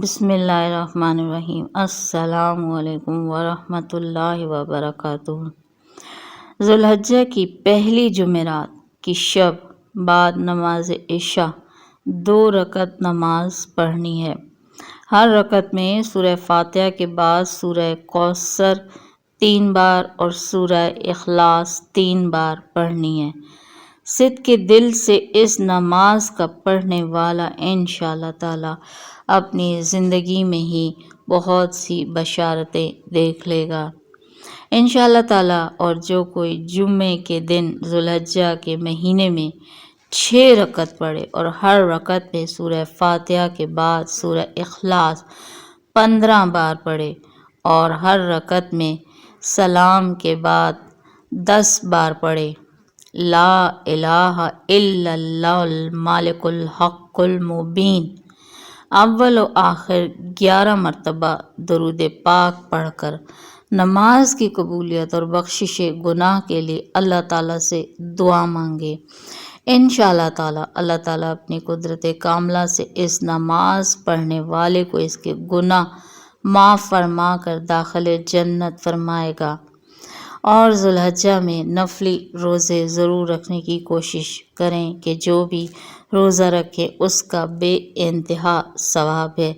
بسم اللہ الرحمن الرحیم۔ السلام علیکم ورحمۃ اللہ وبرکاتہ۔ ذوالحجہ کی پہلی جمعرات کی شب بعد نماز عشاء 2 رکعت نماز پڑھنی ہے۔ ہر رکعت میں سورہ فاتحہ کے بعد سورہ کوثر 3 بار اور سورہ اخلاص 3 بار پڑھنی ہے۔ صدق کے دل سے اس نماز کا پڑھنے والا انشاءاللہ تعالی اپنی زندگی میں ہی بہت سی بشارتیں دیکھ لے گا انشاءاللہ تعالی۔ اور جو کوئی جمعے کے دن ذوالحجہ کے مہینے میں 6 رکعت پڑھے اور ہر رکعت میں سورہ فاتحہ کے بعد سورہ اخلاص 15 بار پڑھے اور ہر رکعت میں سلام کے بعد 10 بار پڑھے، لا الہ الا اللہ المالک الحق المبین، اول و آخر 11 مرتبہ درود پاک پڑھ کر نماز کی قبولیت اور بخشش گناہ کے لیے اللہ تعالیٰ سے دعا مانگے، انشاءاللہ تعالیٰ اللہ تعالیٰ اپنی قدرت کاملہ سے اس نماز پڑھنے والے کو اس کے گناہ معاف فرما کر داخل جنت فرمائے گا۔ اور ذوالحجہ میں نفلی روزے ضرور رکھنے کی کوشش کریں کہ جو بھی روزہ رکھے اس کا بے انتہا ثواب ہے،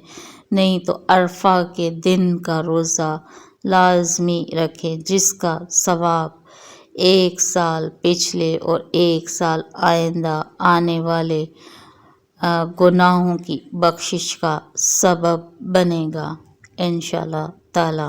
نہیں تو عرفہ کے دن کا روزہ لازمی رکھیں جس کا ثواب 1 سال پچھلے اور 1 سال آئندہ آنے والے گناہوں کی بخشش کا سبب بنے گا انشاءاللہ تعالی۔